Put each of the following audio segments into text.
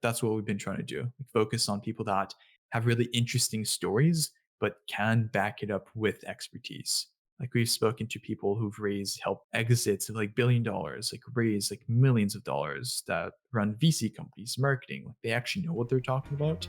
that's what we've been trying to do. Like focus on people that have really interesting stories, but can back it up with expertise. Like we've spoken to people who've raised help exits of like $1 billion, like raised like millions of dollars that run VC companies, marketing. Like they actually know what they're talking about.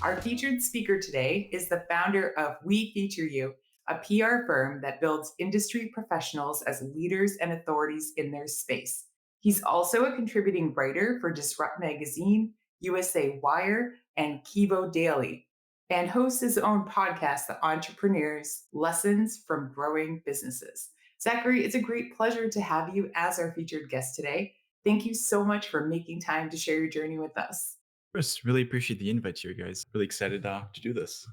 Our featured speaker today is the founder of We Feature You, a PR firm that builds industry professionals as leaders and authorities in their space. He's also a contributing writer for Disrupt Magazine, USA Wire, and Kiva Daily, and hosts his own podcast, The Entrepreneurs Lessons from Growing Businesses. Zachary, it's a great pleasure to have you as our featured guest today. Thank you so much for making time to share your journey with us. First, really appreciate the invite here, guys. Really excited to do this.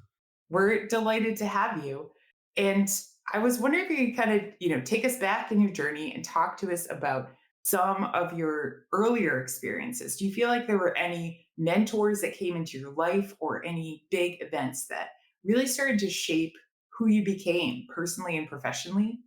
We're delighted to have you. And I was wondering if you could kind of, take us back in your journey and talk to us about some of your earlier experiences. Do you feel like there were any mentors that came into your life or any big events that really started to shape who you became personally and professionally?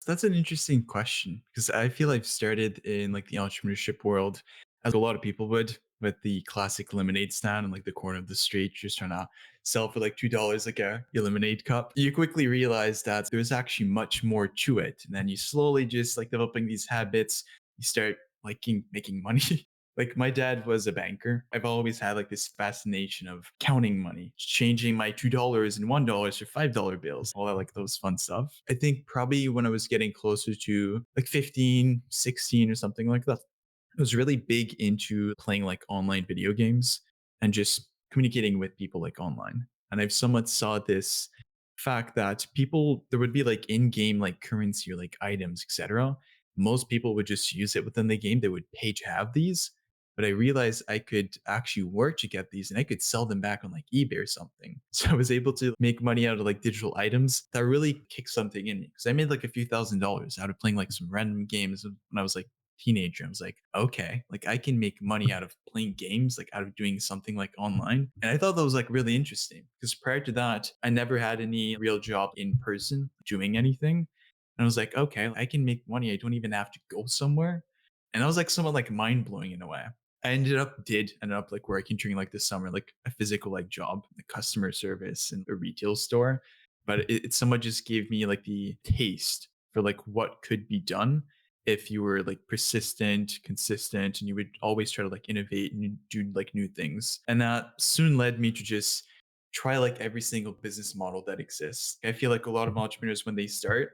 That's an interesting question because I feel I've started in like the entrepreneurship world as a lot of people would with the classic lemonade stand on like the corner of the street, just trying to sell for like $2 like a lemonade cup. You quickly realize that there's actually much more to it. And then you slowly just like developing these habits, you start liking making money. Like my dad was a banker. I've always had like this fascination of counting money, changing my $2 and $1 for $5 bills, all that like those fun stuff. I think probably when I was getting closer to like 15, 16 or something like that, I was really big into playing like online video games and just communicating with people like online. And I've somewhat saw this fact that people there would be like in-game like currency or like items, etc. Most people would just use it within the game. They would pay to have these. But I realized I could actually work to get these and I could sell them back on like eBay or something. So I was able to make money out of like digital items that really kicked something in me. Because I made like a few $1,000s out of playing like some random games when I was like teenager. I was like, okay, like I can make money out of playing games, like out of doing something like online. And I thought that was like really interesting because prior to that, I never had any real job in person doing anything. And I was like, okay, I can make money. I don't even have to go somewhere. And that was like somewhat like mind blowing in a way. I ended up like working during like the summer, like a physical like job, like customer service in a retail store. But it somewhat just gave me like the taste for like what could be done if you were like persistent, consistent, and you would always try to like innovate and do like new things. And that soon led me to just try like every single business model that exists. I feel like a lot of entrepreneurs, when they start,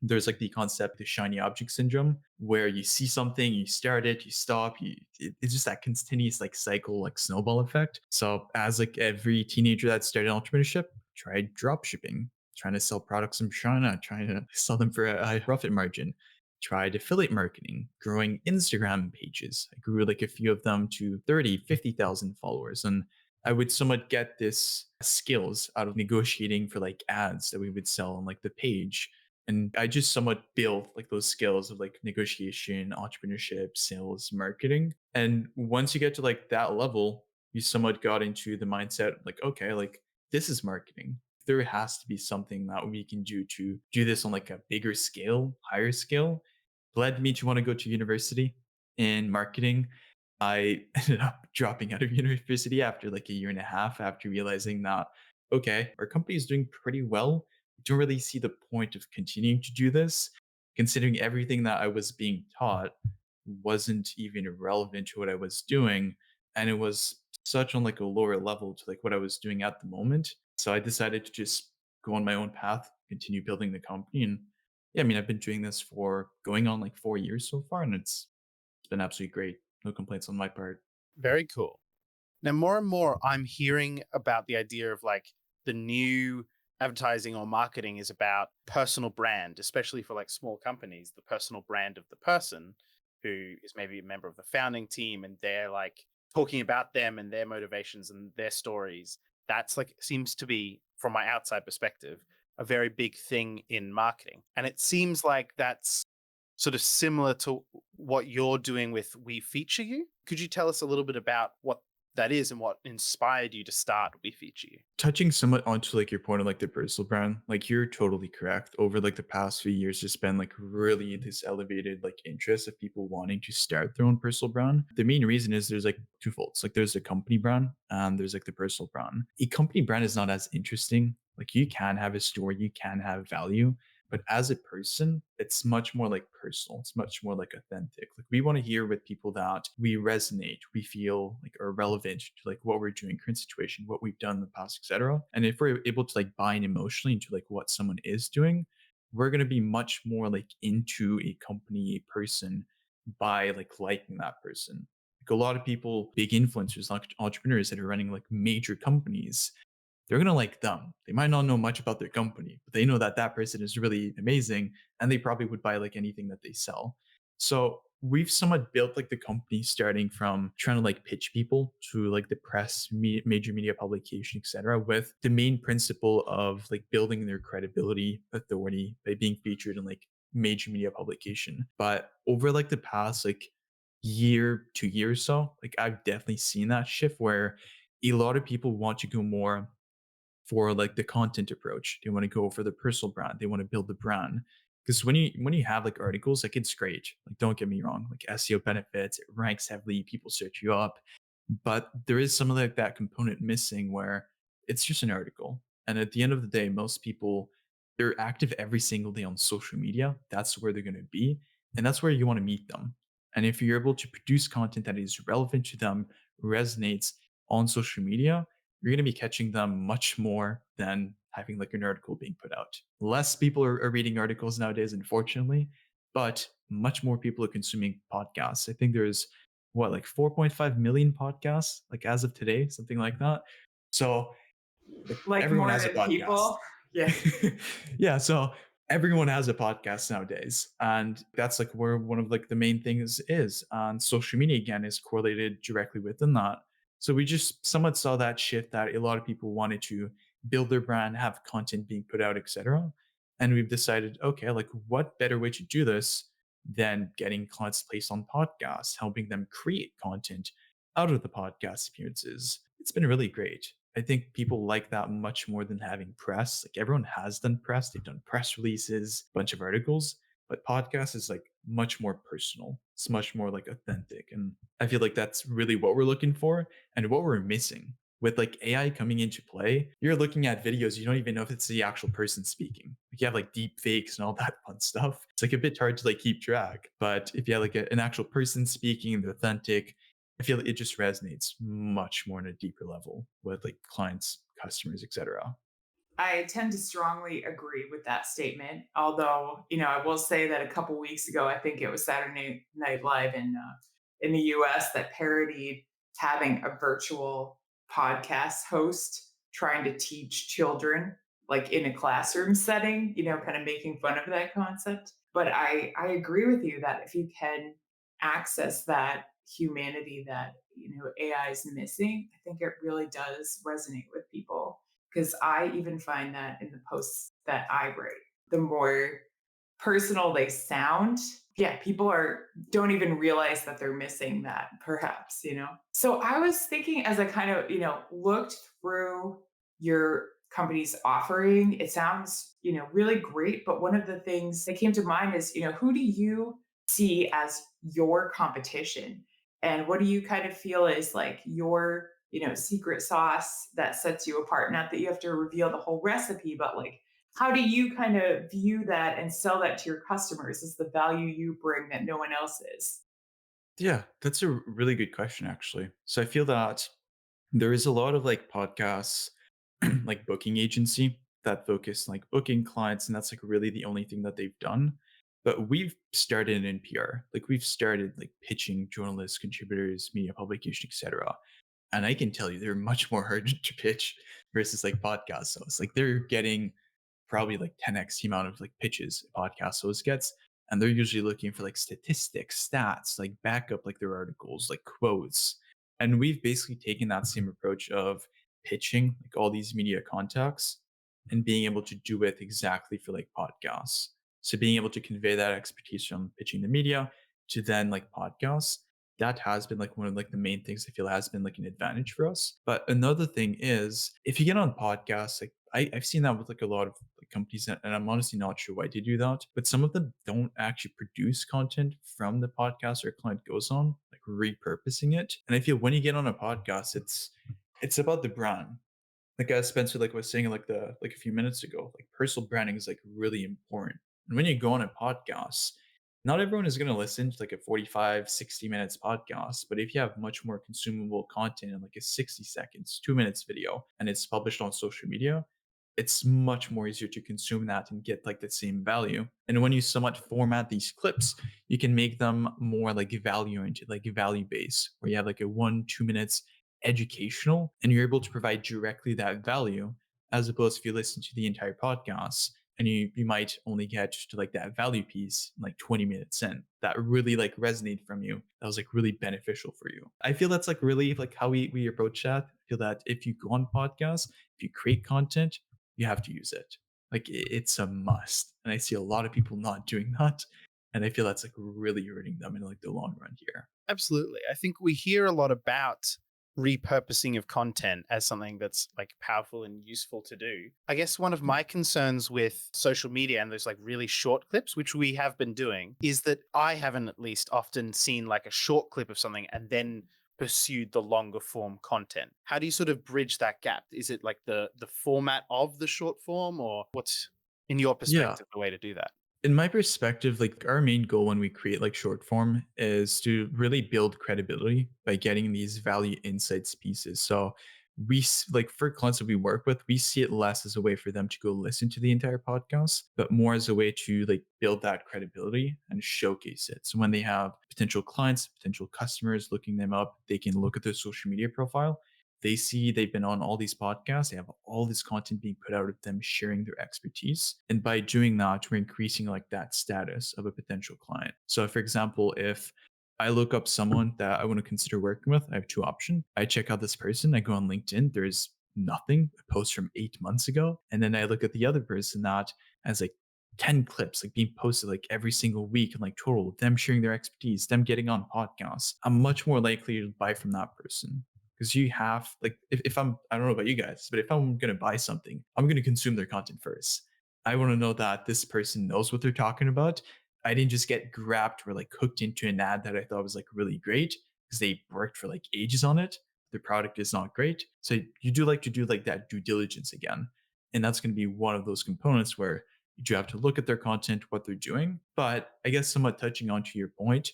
there's like the concept, the shiny object syndrome, where you see something, you start it, you stop, it's just that continuous like cycle, like snowball effect. So as like every teenager that started entrepreneurship, tried drop shipping, trying to sell products from China, trying to sell them for a high profit margin, tried affiliate marketing, growing Instagram pages. I grew like a few of them to 30, 50,000 followers. And I would somewhat get this skills out of negotiating for like ads that we would sell on like the page. And I just somewhat built like those skills of like negotiation, entrepreneurship, sales, marketing. And once you get to like that level, you somewhat got into the mindset like, okay, like this is marketing. There has to be something that we can do to do this on like a bigger scale, higher scale. Led me to want to go to university in marketing. I ended up dropping out of university after like a year and a half after realizing that, okay, our company is doing pretty well. I don't really see the point of continuing to do this, considering everything that I was being taught wasn't even relevant to what I was doing. And it was such on like a lower level to like what I was doing at the moment. So I decided to just go on my own path, continue building the company. And yeah, I mean, I've been doing this for going on like 4 years so far, and it's been absolutely great. No complaints on my part. Very cool. Now, more and more, I'm hearing about the idea of like the new advertising or marketing is about personal brand, especially for like small companies, the personal brand of the person who is maybe a member of the founding team and they're like talking about them and their motivations and their stories. That's like seems to be, from my outside perspective, a very big thing in marketing. And it seems like that's sort of similar to what you're doing with We Feature You. Could you tell us a little bit about what that is and what inspired you to start We Feature You? Touching somewhat onto like your point of like the personal brand, like you're totally correct. Over like the past few years, there's been like really this elevated like interest of people wanting to start their own personal brand. The main reason is there's like twofolds. Like there's a company brand and there's like the personal brand. A company brand is not as interesting. Like you can have a story, you can have value, but as a person, it's much more like personal. It's much more like authentic. Like we want to hear with people that we resonate, we feel like are relevant to like what we're doing, current situation, what we've done in the past, etc. And if we're able to like buy in emotionally into like what someone is doing, we're gonna be much more like into a company, a person by like liking that person. Like a lot of people, big influencers, like entrepreneurs that are running like major companies, they're going to like them. They might not know much about their company, but they know that that person is really amazing and they probably would buy like anything that they sell. So we've somewhat built like the company starting from trying to like pitch people to like the press, major media publication, etc., with the main principle of like building their credibility, authority by being featured in like major media publication. But over like the past like year, 2 years so, like I've definitely seen that shift where a lot of people want to go more for like the content approach. They want to go for the personal brand. They want to build the brand. Because when you have like articles, like it's great. Like don't get me wrong, like SEO benefits, it ranks heavily, people search you up. But there is some of like that component missing where it's just an article. And at the end of the day, most people they're active every single day on social media. That's where they're gonna be. And that's where you want to meet them. And if you're able to produce content that is relevant to them, resonates on social media, you're going to be catching them much more than having like an article being put out. Less people are reading articles nowadays, unfortunately, but much more people are consuming podcasts. I think there's what, like 4.5 million podcasts, like as of today, something like that. So like Like everyone more has a than podcast. people. Yeah. Yeah, so everyone has a podcast nowadays, and that's like where one of like the main things is. And social media again is correlated directly within that. So we just somewhat saw that shift that a lot of people wanted to build their brand, have content being put out, etc. And we've decided, okay, like what better way to do this than getting clients placed on podcasts, helping them create content out of the podcast appearances. It's been really great. I think people like that much more than having press. Like everyone has done press, they've done press releases, a bunch of articles, but podcast is like much more personal. It's much more like authentic. And I feel like that's really what we're looking for and what we're missing. With like AI coming into play, you're looking at videos, you don't even know if it's the actual person speaking. Like you have like deep fakes and all that fun stuff. It's like a bit hard to like keep track. But if you have like an actual person speaking, the authentic, I feel it just resonates much more on a deeper level with like clients, customers, etc. I tend to strongly agree with that statement. Although, I will say that a couple weeks ago, I think it was Saturday Night Live in the US that parodied having a virtual podcast host trying to teach children like in a classroom setting, kind of making fun of that concept. But I agree with you that if you can access that humanity that, AI is missing, I think it really does resonate with people because I even find that in the posts that I write, the more personal they sound, yeah, people are don't even realize that they're missing that perhaps. So I was thinking as I kind of, looked through your company's offering, it sounds, really great, but one of the things that came to mind is, who do you see as your competition? And what do you kind of feel is like your, secret sauce that sets you apart? Not that you have to reveal the whole recipe, but like how do you kind of view that and sell that to your customers as the value you bring that no one else is? Yeah, that's a really good question, actually. So I feel that there is a lot of like podcasts, like booking agency that focus like booking clients, and that's like really the only thing that they've done. But we've started in NPR, like we've started like pitching journalists, contributors, media publication, etc. And I can tell you they're much more hard to pitch versus like podcast hosts. Like they're getting probably like 10x the amount of like pitches a podcast host gets. And they're usually looking for like statistics, stats, like backup like their articles, like quotes. And we've basically taken that same approach of pitching like all these media contacts and being able to do it exactly for like podcasts. So being able to convey that expertise from pitching the media to then like podcasts, that has been like one of like the main things I feel has been like an advantage for us. But another thing is if you get on podcasts, like I've seen that with like a lot of like companies, and I'm honestly not sure why they do that, but some of them don't actually produce content from the podcast or client goes on, like repurposing it. And I feel when you get on a podcast, it's about the brand, like as Spencer like was saying like a few minutes ago, like personal branding is like really important. And when you go on a podcast, not everyone is going to listen to like a 45, 60 minutes podcast, but if you have much more consumable content in like a 60 seconds, 2 minutes video, and it's published on social media, it's much more easier to consume that and get like the same value. And when you somewhat format these clips, you can make them more like value oriented, like value based, where you have like a 1, 2 minutes educational and you're able to provide directly that value, as opposed if you listen to the entire podcast and you might only get to like that value piece like 20 minutes in that really like resonated from you, that was like really beneficial for you. I feel that's like really like how we approach that. I feel that if you go on podcasts, if you create content, you have to use it. Like it's a must, and I see a lot of people not doing that, and I feel that's like really hurting them in like the long run here. Absolutely. I think we hear a lot about repurposing of content as something that's like powerful and useful to do. I guess one of my concerns with social media and those like really short clips, which we have been doing, is that I haven't at least often seen like a short clip of something and then pursued the longer form content. How do you sort of bridge that gap? Is it like the format of the short form, or what's in your Yeah, perspective the way to do that? in my perspective, like our main goal when we create like short form is to really build credibility by getting these value insights pieces. So like for clients that we work with, we see it less as a way for them to go listen to the entire podcast, but more as a way to like build that credibility and showcase it. So when they have potential clients, potential customers looking them up, they can look at their social media profile. They see they've been on all these podcasts, they have all this content being put out of them sharing their expertise. And by doing that, we're increasing like that status of a potential client. So for example, if I look up someone that I want to consider working with, I have two options. I check out this person, I go on LinkedIn, there's nothing, a post from 8 months ago. And then I look at the other person that has like 10 clips like being posted like every single week and like total them sharing their expertise, them getting on podcasts. I'm much more likely to buy from that person because you have like if I'm, I don't know about you guys, but if I'm gonna buy something, I'm gonna consume their content first. I want to know that this person knows what they're talking about. I didn't just get grabbed or like hooked into an ad that I thought was like really great because they worked for like ages on it. The product is not great. So you do like to do like that due diligence again. And that's going to be one of those components where you do have to look at their content, what they're doing. But I guess somewhat touching on to your point,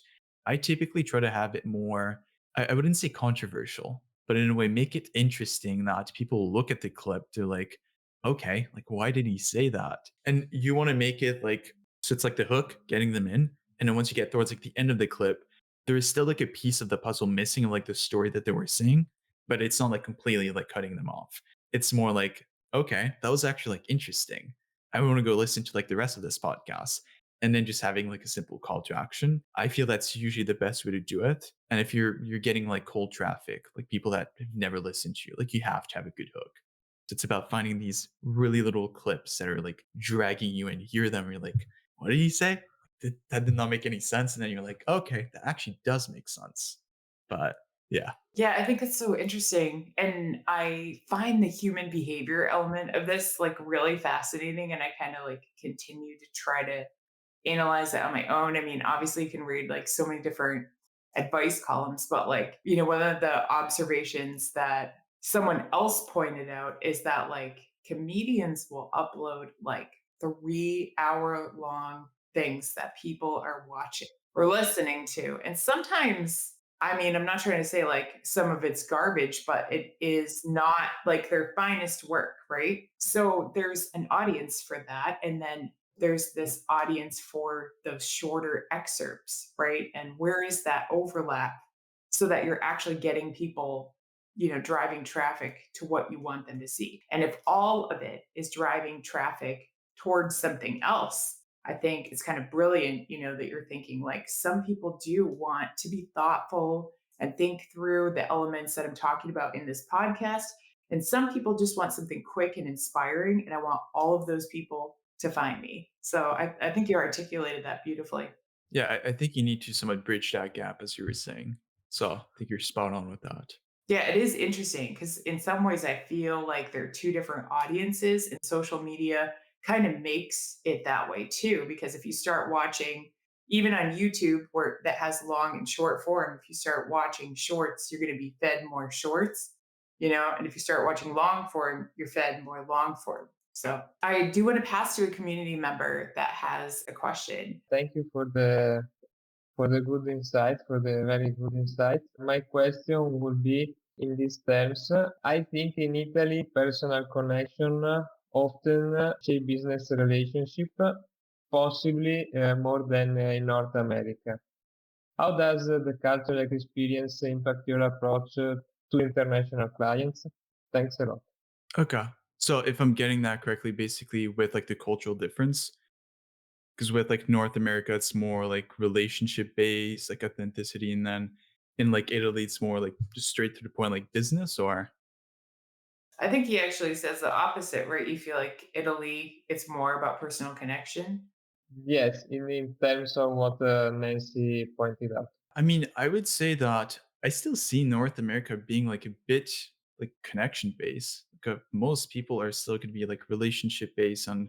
I typically try to have it more, I wouldn't say controversial, but in a way make it interesting that people look at the clip, they're like, okay, like why did he say that? And you want to make it like, so it's like the hook, getting them in. And then once you get towards like the end of the clip, there is still like a piece of the puzzle missing of like the story that they were saying, but it's not like completely like cutting them off. It's more like, okay, that was actually like interesting. I want to go listen to like the rest of this podcast. And then just having like a simple call to action. I feel that's usually the best way to do it. And if you're getting like cold traffic, like people that have never listened to you, like you have to have a good hook. So it's about finding these really little clips that are like dragging you in. You hear them, and you're like, what did he say? That did not make any sense. And then you're like, okay, that actually does make sense. But yeah. Yeah, I think that's so interesting. And I find the human behavior element of this like really fascinating. And I kind of like continue to try to analyze it on my own. I mean, obviously, you can read like so many different advice columns, but like, one of the observations that someone else pointed out is that like comedians will upload like 3 hour long things that people are watching or listening to. And sometimes, I mean, I'm not trying to say like some of it's garbage, but it is not like their finest work, right? So there's an audience for that. And then there's this audience for those shorter excerpts, right? And where is that overlap so that you're actually getting people, driving traffic to what you want them to see? And if all of it is driving traffic towards something else, I think it's kind of brilliant, that you're thinking like some people do want to be thoughtful and think through the elements that I'm talking about in this podcast. And some people just want something quick and inspiring. And I want all of those people to find me. So I think you articulated that beautifully. Yeah, I think you need to somewhat bridge that gap, as you were saying. So I think you're spot on with that. Yeah, it is interesting because in some ways I feel like they're two different audiences, and social media kind of makes it that way too. Because if you start watching, even on YouTube, where that has long and short form, if you start watching shorts, you're going to be fed more shorts, and if you start watching long form, you're fed more long form. So I do want to pass to a community member that has a question. Thank you for the good insight, for the very good insight. My question would be in these terms. I think in Italy, personal connection often shape business relationship, possibly more than in North America. How does the cultural experience impact your approach to international clients? Thanks a lot. Okay. So if I'm getting that correctly, basically with like the cultural difference, because with like North America, it's more like relationship based, like authenticity, and then in like Italy, it's more like just straight to the point, like business. Or I think he actually says the opposite, right? You feel like Italy, it's more about personal connection. Yes, in terms of what Nancy pointed out. I mean, I would say that I still see North America being like a bit like connection based. Like, most people are still going to be like relationship based, and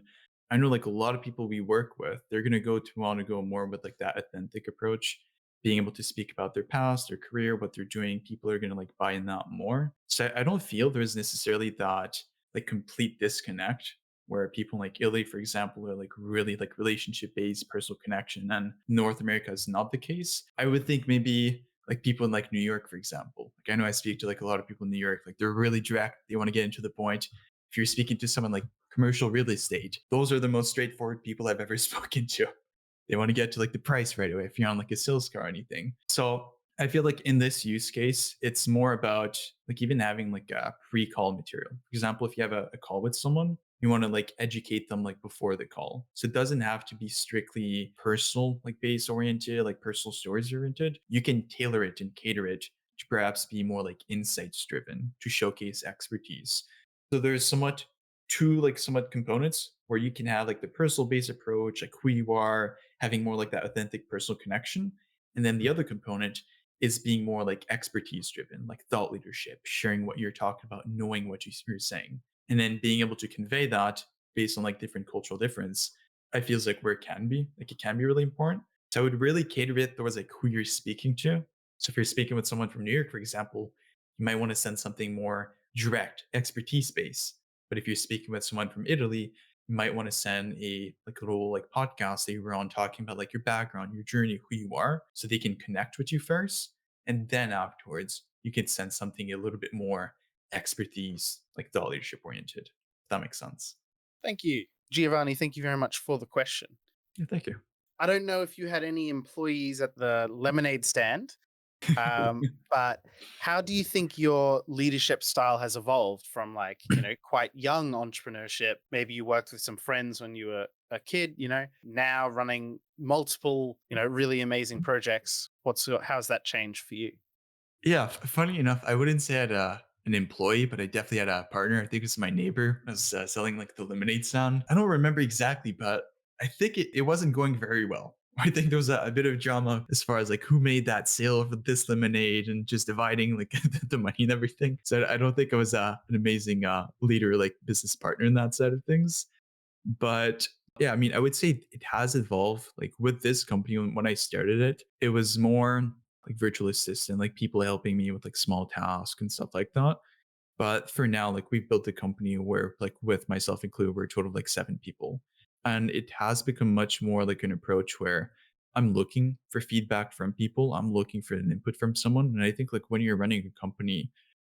I know like a lot of people we work with, they're going to want to go more with like that authentic approach, being able to speak about their past, their career, what they're doing. People are going to like buy in that more. So I don't feel there's necessarily that like complete disconnect where people like Italy, for example, are like really like relationship based personal connection, and North America is not the case. I would think maybe like people in like New York, for example. Like I know I speak to like a lot of people in New York, like they're really direct. They want to get into the point. If you're speaking to someone like commercial real estate, those are the most straightforward people I've ever spoken to. They want to get to like the price right away if you're on like a sales car or anything. So I feel like in this use case, it's more about like even having like a pre-call material. For example, if you have a call with someone, you want to like educate them like before the call. So it doesn't have to be strictly personal, like base oriented, like personal stories oriented. You can tailor it and cater it to perhaps be more like insights driven to showcase expertise. So there's somewhat components where you can have like the personal based approach, like who you are, having more like that authentic personal connection. And then the other component is being more like expertise driven, like thought leadership, sharing what you're talking about, knowing what you're saying, and then being able to convey that based on like different cultural difference. I feels like where it can be really important. So I would really cater it towards like who you're speaking to. So if you're speaking with someone from New York, for example, you might want to send something more direct, expertise based. But if you're speaking with someone from Italy, you might want to send a like little like podcast that you were on talking about like your background, your journey, who you are, so they can connect with you first. And then afterwards, you can send something a little bit more expertise, like thought leadership oriented. If that makes sense. Thank you. Giovanni, thank you very much for the question. Yeah, thank you. I don't know if you had any employees at the lemonade stand, but how do you think your leadership style has evolved from like, quite young entrepreneurship? Maybe you worked with some friends when you were a kid, now running multiple, really amazing projects. How's that changed for you? Yeah, funny enough, I wouldn't say I had an employee, but I definitely had a partner. I think it was my neighbor. I was selling like the lemonade stand. I don't remember exactly, but I think it wasn't going very well. I think there was a bit of drama as far as like who made that sale for this lemonade and just dividing like the money and everything. So I don't think I was an amazing leader, like business partner in that side of things. But yeah, I mean, I would say it has evolved. Like with this company, when I started it, it was more like virtual assistant, like people helping me with like small tasks and stuff like that. But for now, like we've built a company where like with myself included, we're a total of like 7 people. And it has become much more like an approach where I'm looking for feedback from people. I'm looking for an input from someone. And I think like when you're running a company,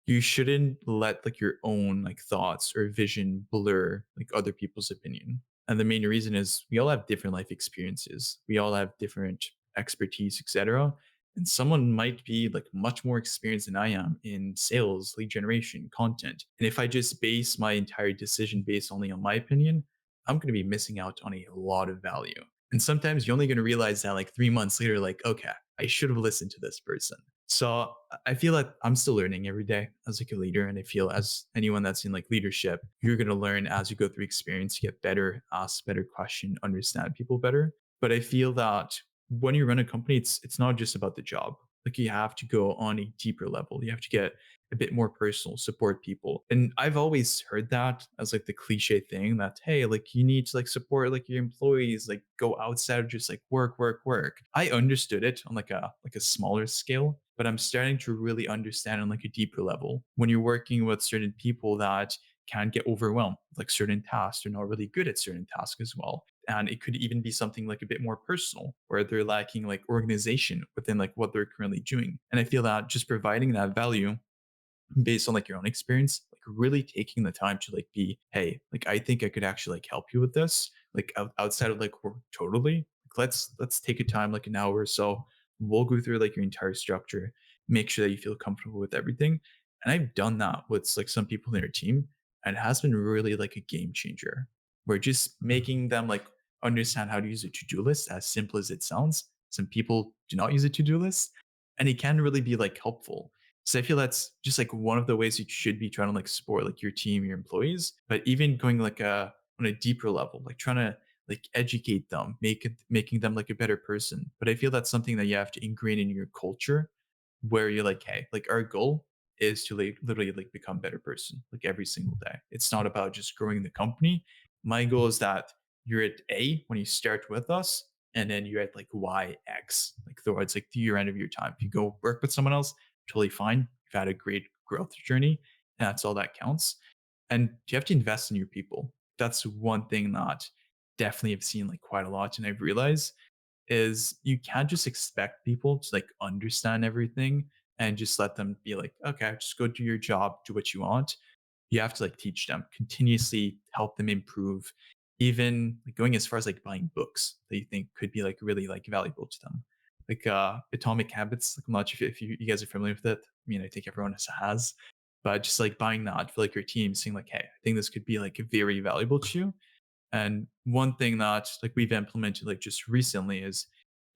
you shouldn't let like your own like thoughts or vision blur like other people's opinion. And the main reason is we all have different life experiences. We all have different expertise, etc. And someone might be like much more experienced than I am in sales, lead generation, content. And if I just base my entire decision based only on my opinion, I'm going to be missing out on a lot of value. And sometimes you're only going to realize that like 3 months later, like, okay, I should have listened to this person. So I feel like I'm still learning every day as like a leader. And I feel as anyone that's in like leadership, you're gonna learn as you go through experience, to get better, ask better question, understand people better. But I feel that when you run a company, it's not just about the job. Like you have to go on a deeper level. You have to get a bit more personal, support people. And I've always heard that as like the cliche thing that, hey, like you need to like support like your employees, like go outside of just like work, work, work. I understood it on like a smaller scale, but I'm starting to really understand on like a deeper level. When you're working with certain people that can get overwhelmed, like certain tasks, they're not really good at certain tasks as well. And it could even be something like a bit more personal, where they're lacking like organization within like what they're currently doing. And I feel that just providing that value based on like your own experience, like really taking the time to like be, hey, like I think I could actually like help you with this, like outside of like work totally. Like, let's take a time like an hour or so. We'll go through like your entire structure, make sure that you feel comfortable with everything. And I've done that with like some people in your team, and it has been really like a game changer. We're just making them like understand how to use a to-do list, as simple as it sounds. Some people do not use a to-do list, and it can really be like helpful. So I feel that's just like one of the ways you should be trying to like support like your team, your employees, but even going like on a deeper level, like trying to like educate them, making them like a better person. But I feel that's something that you have to ingrain in your culture, where you're like, hey, like our goal is to like literally like become a better person like every single day. It's not about just growing the company. My goal is that you're at A when you start with us, and then you're at like YX, like towards like the year end of your time. If you go work with someone else, totally fine. You've had a great growth journey, and that's all that counts. And you have to invest in your people. That's one thing that definitely I've seen like quite a lot, and I've realized is you can't just expect people to like understand everything and just let them be like, okay, just go do your job, do what you want. You have to like teach them, continuously help them improve, even like going as far as like buying books that you think could be like really like valuable to them. Like Atomic Habits, like I'm not sure if you guys are familiar with it. I mean, I think everyone has, but just like buying that for like your team, saying like, hey, I think this could be like very valuable to you. And one thing that like we've implemented like just recently is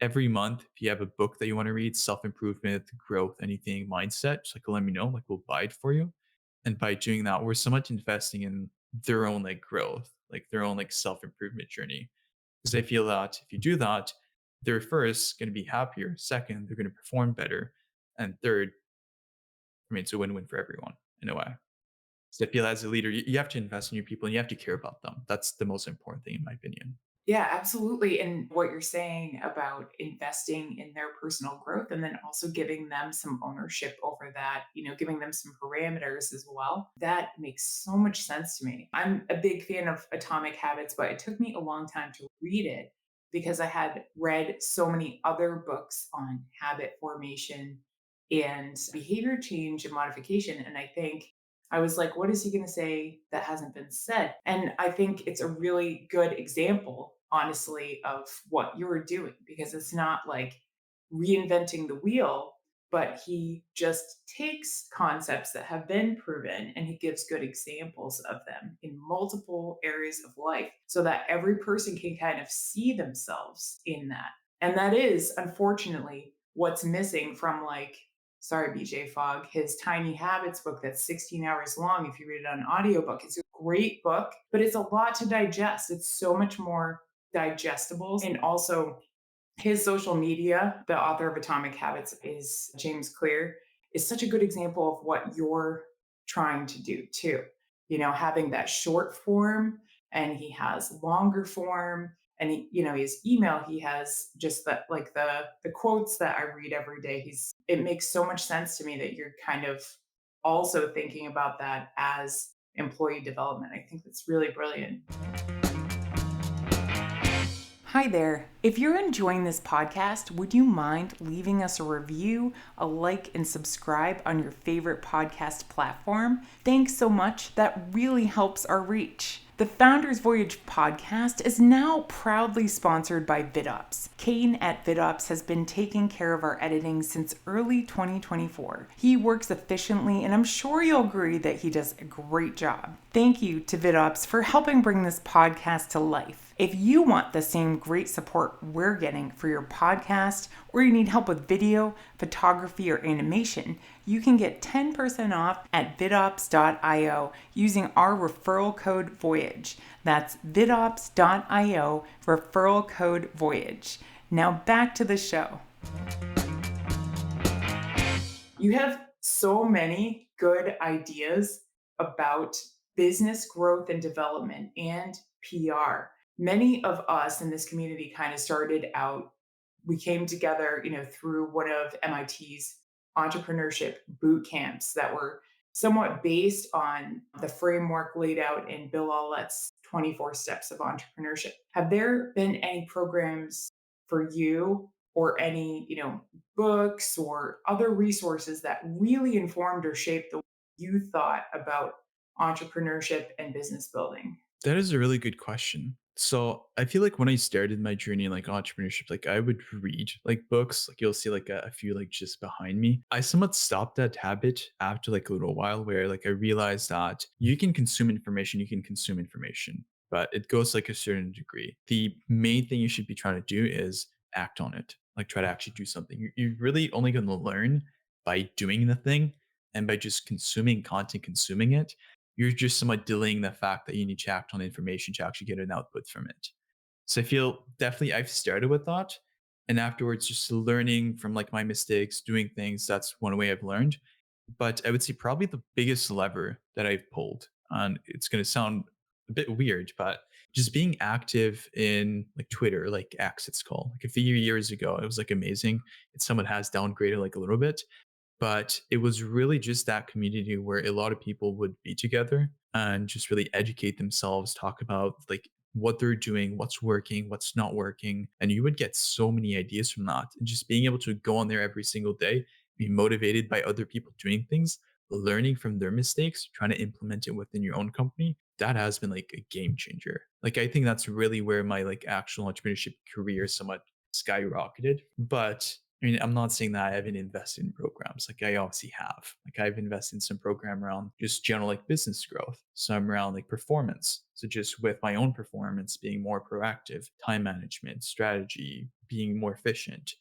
every month, if you have a book that you want to read, self-improvement, growth, anything, mindset, just like let me know, like we'll buy it for you. And by doing that, we're so much investing in their own like growth, like their own like self-improvement journey. Because I feel that if you do that, they're first going to be happier. Second, they're going to perform better. And third, I mean, it's a win-win for everyone in a way. So I feel as a leader, you have to invest in your people and you have to care about them. That's the most important thing, in my opinion. Yeah, absolutely. And what you're saying about investing in their personal growth and then also giving them some ownership over that, giving them some parameters as well, that makes so much sense to me. I'm a big fan of Atomic Habits, but it took me a long time to read it because I had read so many other books on habit formation and behavior change and modification. And I think I was like, what is he going to say that hasn't been said? And I think it's a really good example, honestly, of what you're doing because it's not like reinventing the wheel, but he just takes concepts that have been proven and he gives good examples of them in multiple areas of life so that every person can kind of see themselves in that. And that is, unfortunately, what's missing from like sorry, BJ Fogg, his Tiny Habits book that's 16 hours long. If you read it on audiobook, it's a great book, but it's a lot to digest. It's so much more digestible. And also, his social media, the author of Atomic Habits is James Clear, is such a good example of what you're trying to do too. Having that short form and he has longer form and his email, he has just the quotes that I read every day. It makes so much sense to me that you're kind of also thinking about that as employee development. I think that's really brilliant. Hi there. If you're enjoying this podcast, would you mind leaving us a review, a like, and subscribe on your favorite podcast platform? Thanks so much. That really helps our reach. The Founders Voyage podcast is now proudly sponsored by VidOps. Kane at VidOps has been taking care of our editing since early 2024. He works efficiently, and I'm sure you'll agree that he does a great job. Thank you to VidOps for helping bring this podcast to life. If you want the same great support we're getting for your podcast, or you need help with video, photography, or animation, you can get 10% off at vidops.io using our referral code Voyage. That's vidops.io, referral code Voyage. Now back to the show. You have so many good ideas about business growth and development and PR. Many of us in this community kind of started out, we came together, through one of MIT's entrepreneurship boot camps that were somewhat based on the framework laid out in Bill Aulet's 24 Steps of Entrepreneurship. Have there been any programs for you or any, books or other resources that really informed or shaped the way you thought about entrepreneurship and business building? That is a really good question. So I feel like when I started my journey in like entrepreneurship, like I would read like books, like you'll see like a few like just behind me. I somewhat stopped that habit after like a little while where like I realized that you can consume information, but it goes like a certain degree. The main thing you should be trying to do is act on it, like try to actually do something. You're really only going to learn by doing the thing and by just consuming content, consuming it. You're just somewhat delaying the fact that you need to act on information to actually get an output from it. So I feel definitely I've started with that. And afterwards, just learning from like my mistakes, doing things, that's one way I've learned. But I would say probably the biggest lever that I've pulled, and it's going to sound a bit weird, but just being active in like Twitter, like X, it's called. Like a few years ago, it was like amazing. It somewhat has downgraded like a little bit, but it was really just that community where a lot of people would be together and just really educate themselves, talk about like what they're doing, what's working, what's not working. And you would get so many ideas from that. And just being able to go on there every single day, be motivated by other people doing things, learning from their mistakes, trying to implement it within your own company. That has been like a game changer. Like I think that's really where my like actual entrepreneurship career somewhat skyrocketed. But I mean, I'm not saying that I haven't invested in programs. Like I obviously have. Like I've invested in some program around just general like business growth, some around like performance. So just with my own performance, being more proactive, time management, strategy, being more efficient.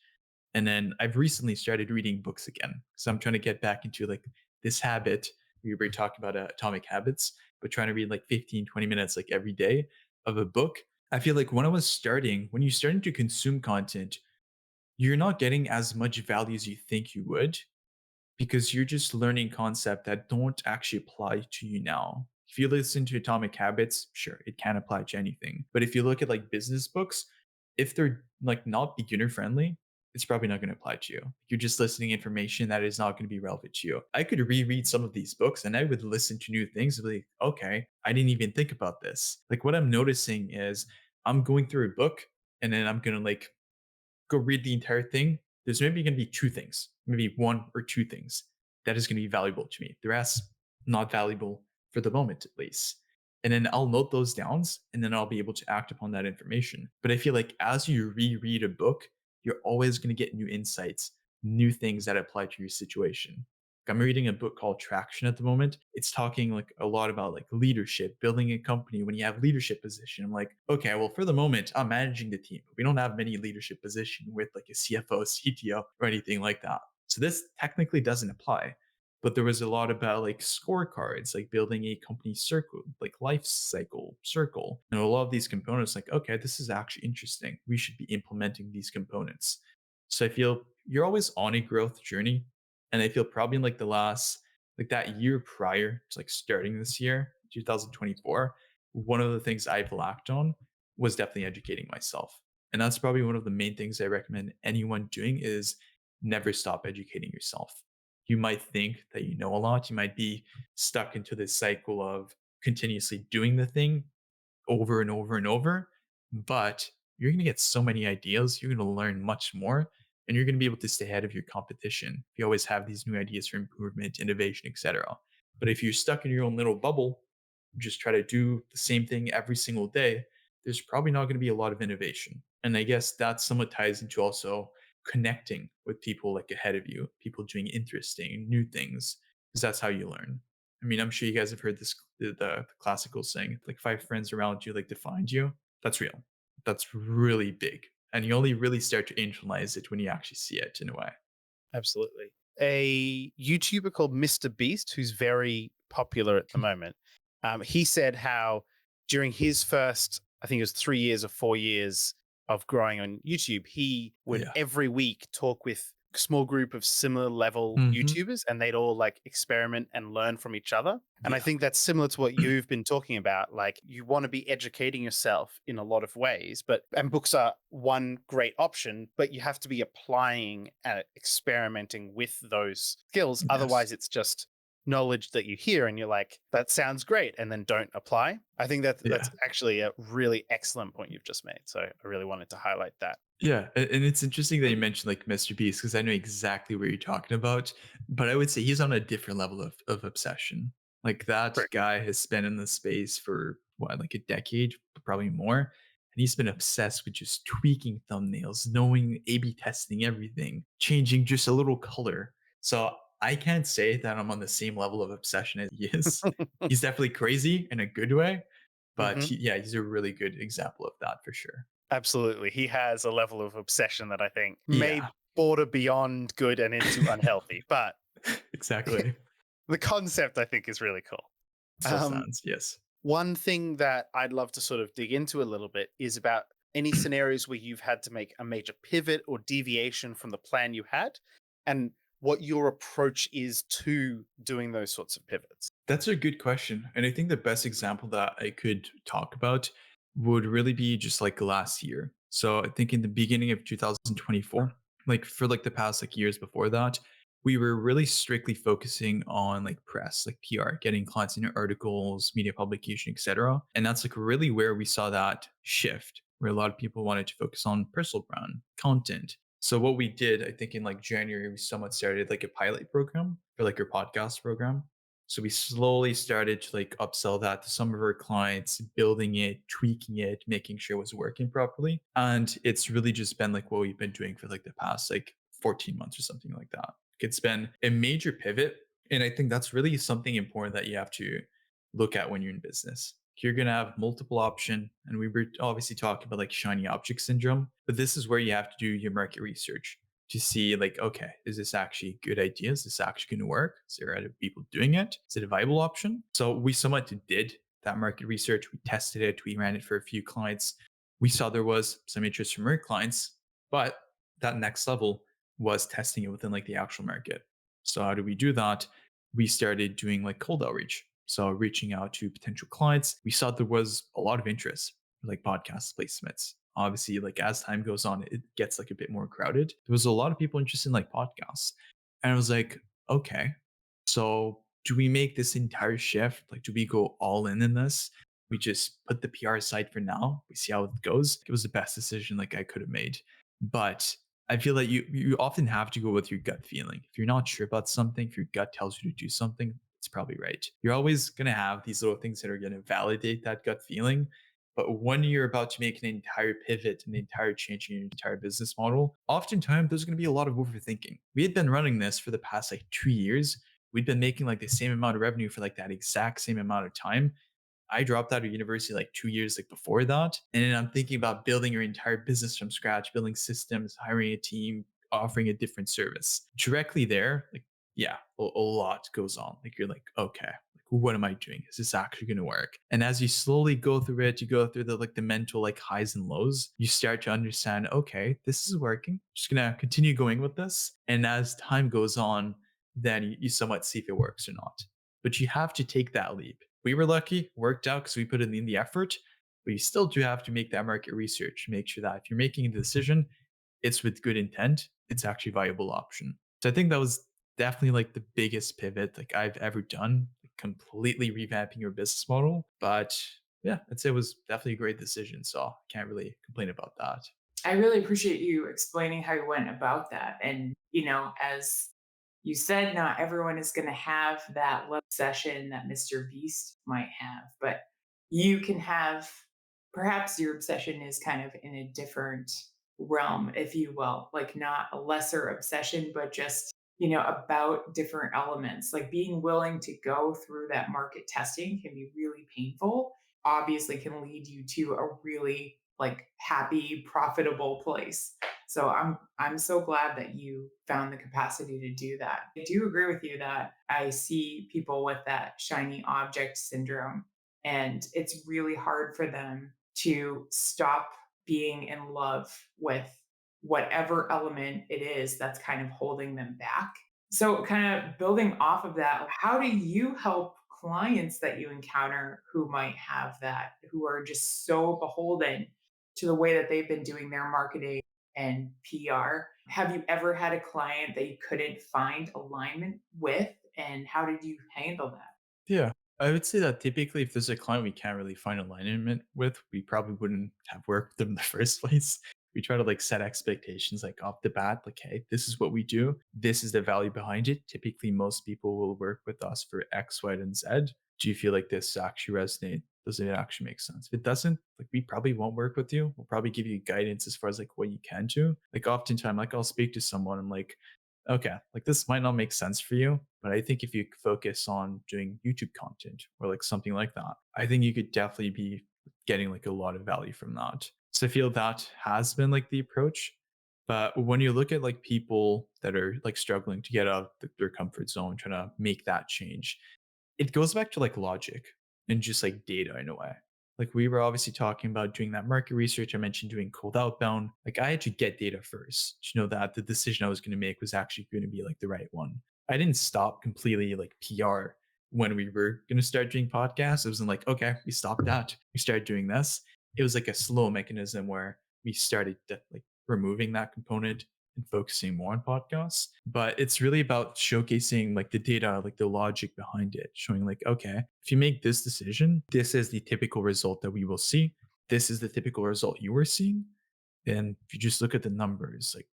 And then I've recently started reading books again. So I'm trying to get back into like this habit. We were talking about atomic habits, but trying to read like 15, 20 minutes like every day of a book. I feel like when you're starting to consume content, you're not getting as much value as you think you would because you're just learning concepts that don't actually apply to you now. If you listen to Atomic Habits, sure, it can apply to anything. But if you look at like business books, if they're like not beginner friendly, it's probably not going to apply to you. You're just listening information that is not going to be relevant to you. I could reread some of these books and I would listen to new things and be like, okay, I didn't even think about this. Like what I'm noticing is I'm going through a book and then I'm going to like go read the entire thing, there's maybe going to be two things, maybe one or two things that is going to be valuable to me. The rest, not valuable for the moment, at least. And then I'll note those downs and then I'll be able to act upon that information. But I feel like as you reread a book, you're always going to get new insights, new things that apply to your situation. I'm reading a book called Traction at the moment. It's talking like a lot about like leadership, building a company when you have leadership position. I'm like, okay, well, for the moment, I'm managing the team. We don't have many leadership position with like a CFO, CTO, or anything like that. So this technically doesn't apply. But there was a lot about like scorecards, like building a company circle, like life cycle circle. And a lot of these components, like, okay, this is actually interesting. We should be implementing these components. So I feel you're always on a growth journey, and I feel probably in like the last, like that year prior to like starting this year, 2024, one of the things I've lacked on was definitely educating myself. And that's probably one of the main things I recommend anyone doing is never stop educating yourself. You might think that you know a lot. You might be stuck into this cycle of continuously doing the thing over and over and over, but you're going to get so many ideas. You're going to learn much more and you're going to be able to stay ahead of your competition. You always have these new ideas for improvement, innovation, etc. But if you're stuck in your own little bubble, just try to do the same thing every single day, there's probably not going to be a lot of innovation. And I guess that somewhat ties into also connecting with people like ahead of you, people doing interesting new things, because that's how you learn. I mean, I'm sure you guys have heard this the classical saying, like five friends around you like defined you. That's real. That's really big. And you only really start to internalize it when you actually see it in a way. Absolutely. A YouTuber called Mr. Beast, who's very popular at the moment, he said how during his first, I think it was 3 years or 4 years of growing on YouTube, he would Yeah. every week talk with a small group of similar level Hmm. YouTubers and they'd all like experiment and learn from each other. And I Yeah. think that's similar to what you've been talking about. Like you want to be educating yourself in a lot of ways, and books are one great option, but you have to be applying and experimenting with those skills. Yes. Otherwise, it's just knowledge that you hear and you're like, that sounds great, and then don't apply. I think that's Yeah. actually a really excellent point you've just made. So I really wanted to highlight that. Yeah, and it's interesting that you mentioned like Mr. Beast because I know exactly what you're talking about. But I would say he's on a different level of obsession. Like that True. guy has been in the space for what, like a decade, probably more, and he's been obsessed with just tweaking thumbnails, knowing A/B testing everything, changing just a little color. So I can't say that I'm on the same level of obsession as he is. He's definitely crazy in a good way, but Hmm. yeah, he's a really good example of that for sure. Absolutely. He has a level of obsession that I think may Yeah. border beyond good and into unhealthy, but Exactly. the concept I think is really cool. Still Um, stands, yes. One thing that I'd love to sort of dig into a little bit is about any scenarios where you've had to make a major pivot or deviation from the plan you had and what your approach is to doing those sorts of pivots. That's a good question, and I think the best example that I could talk about would really be just, like, last year. So, I think in the beginning of 2024, like, for, like, the past, like, years before that, we were really strictly focusing on, like, press, like, PR, getting clients into articles, media publication, etcetera, and that's, like, really where we saw that shift, where a lot of people wanted to focus on personal brand, content. So, what we did, I think in, like, January, we somewhat started, like, a pilot program for, like, our podcast program. So we slowly started to like upsell that to some of our clients, building it, tweaking it, making sure it was working properly. And it's really just been like what we've been doing for like the past like 14 months or something like that. It's been a major pivot. And I think that's really something important that you have to look at when you're in business. You're going to have multiple option. And we were obviously talking about like shiny object syndrome, but this is where you have to do your market research to see like, okay, is this actually a good idea? Is this actually going to work? Is there other people doing it? Is it a viable option? So we somewhat did that market research. We tested it. We ran it for a few clients. We saw there was some interest from our clients, but that next level was testing it within like the actual market. So how do we do that? We started doing like cold outreach. So reaching out to potential clients. We saw there was a lot of interest for like podcast placements. Obviously, like as time goes on, it gets like a bit more crowded. There was a lot of people interested in like podcasts. And I was like, okay, so do we make this entire shift? Like, do we go all in this? We just put the PR aside for now. We see how it goes. It was the best decision like I could have made. But I feel like you often have to go with your gut feeling. If you're not sure about something, if your gut tells you to do something, it's probably right. You're always gonna have these little things that are gonna validate that gut feeling. But when you're about to make an entire pivot, an entire change in your entire business model, oftentimes there's going to be a lot of overthinking. We had been running this for the past like 2 years. We'd been making like the same amount of revenue for like that exact same amount of time. I dropped out of university like 2 years like before that. And then I'm thinking about building your entire business from scratch, building systems, hiring a team, offering a different service. Directly there, like, yeah, a lot goes on. Like you're like, okay, like what am I doing? Is this actually gonna work? And as you slowly go through it, you go through the like the mental like highs and lows, you start to understand, okay, this is working. Just gonna continue going with this. And as time goes on, then you somewhat see if it works or not. But you have to take that leap. We were lucky, worked out because we put in the effort, but you still do have to make that market research, make sure that if you're making a decision, it's with good intent, it's actually a viable option. So I think that was definitely like the biggest pivot like I've ever done, like completely revamping your business model. But yeah, I'd say it was definitely a great decision. So I can't really complain about that. I really appreciate you explaining how you went about that. And, as you said, not everyone is going to have that love session that Mr. Beast might have, but you can have perhaps your obsession is kind of in a different realm, if you will, like not a lesser obsession, but just, about different elements. Like being willing to go through that market testing can be really painful. obviously can lead you to a really like happy, profitable place. So I'm so glad that you found the capacity to do that. I do agree with you that I see people with that shiny object syndrome, and it's really hard for them to stop being in love with whatever element it is that's kind of holding them back. So, kind of building off of that, how do you help clients that you encounter who might have that, who are just so beholden to the way that they've been doing their marketing and PR? Have you ever had a client that you couldn't find alignment with? And how did you handle that? Yeah. I would say that typically if there's a client we can't really find alignment with, we probably wouldn't have worked with them in the first place. We try to like set expectations like off the bat, like, hey, this is what we do. This is the value behind it. Typically, most people will work with us for X, Y, and Z. Do you feel like this actually resonate? Does it actually make sense? If it doesn't, like we probably won't work with you. We'll probably give you guidance as far as like what you can do. Like oftentimes, like I'll speak to someone and like, okay, like this might not make sense for you, but I think if you focus on doing YouTube content or like something like that, I think you could definitely be getting like a lot of value from that. So I feel that has been like the approach. But when you look at like people that are like struggling to get out of their comfort zone, trying to make that change, it goes back to like logic and just like data in a way. Like we were obviously talking about doing that market research. I mentioned doing cold outbound. Like I had to get data first to know that the decision I was going to make was actually going to be like the right one. I didn't stop completely like PR when we were going to start doing podcasts. It wasn't like, okay, we stopped that. We started doing this. It was like a slow mechanism where we started like removing that component and focusing more on podcasts. But it's really about showcasing like the data, like the logic behind it, showing like, okay, if you make this decision, this is the typical result that we will see. This is the typical result you are seeing. And if you just look at the numbers, like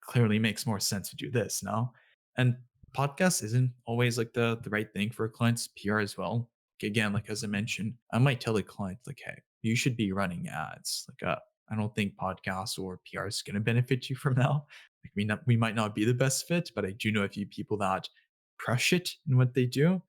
clearly makes more sense to do this now. And podcast isn't always like the right thing for a client's PR as well. Like, again, like as I mentioned, I might tell a client like, hey, you should be running ads. Like I don't think podcasts or PR is gonna benefit you from now. Like we might not be the best fit, but I do know a few people that crush it in what they do.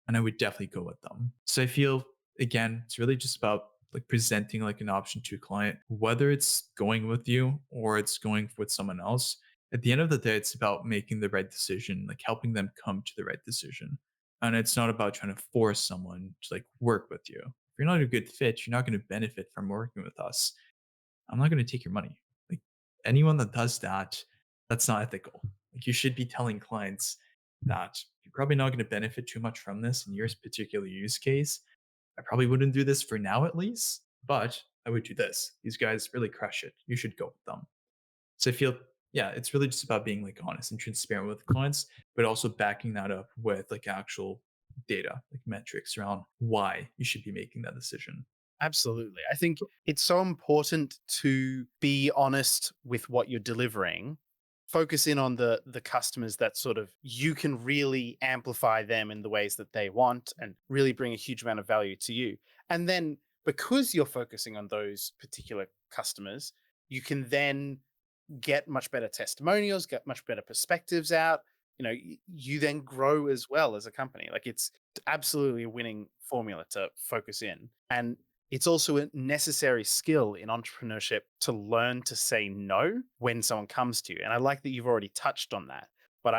And I would definitely go with them. So I feel again, it's really just about like presenting like an option to a client, whether it's going with you or it's going with someone else. At the end of the day, it's about making the right decision, like helping them come to the right decision. And it's not about trying to force someone to like work with you. If you're not a good fit, you're not going to benefit from working with us. I'm not going to take your money. Like anyone that does that, that's not ethical. Like you should be telling clients that you're probably not going to benefit too much from this in your particular use case. I probably wouldn't do this for now at least, but I would do this. These guys really crush it. You should go with them. So I feel, yeah, it's really just about being like honest and transparent with clients, but also backing that up with like actual data, like metrics around why you should be making that decision. Absolutely. I think it's so important to be honest with what you're delivering. Focus in on the customers that sort of you can really amplify them in the ways that they want and really bring a huge amount of value to you. And then because you're focusing on those particular customers, you can then get much better testimonials, get much better perspectives out. You then grow as well as a company. Like it's absolutely a winning formula to focus in. And it's also a necessary skill in entrepreneurship to learn to say no when someone comes to you. And I like that you've already touched on that. But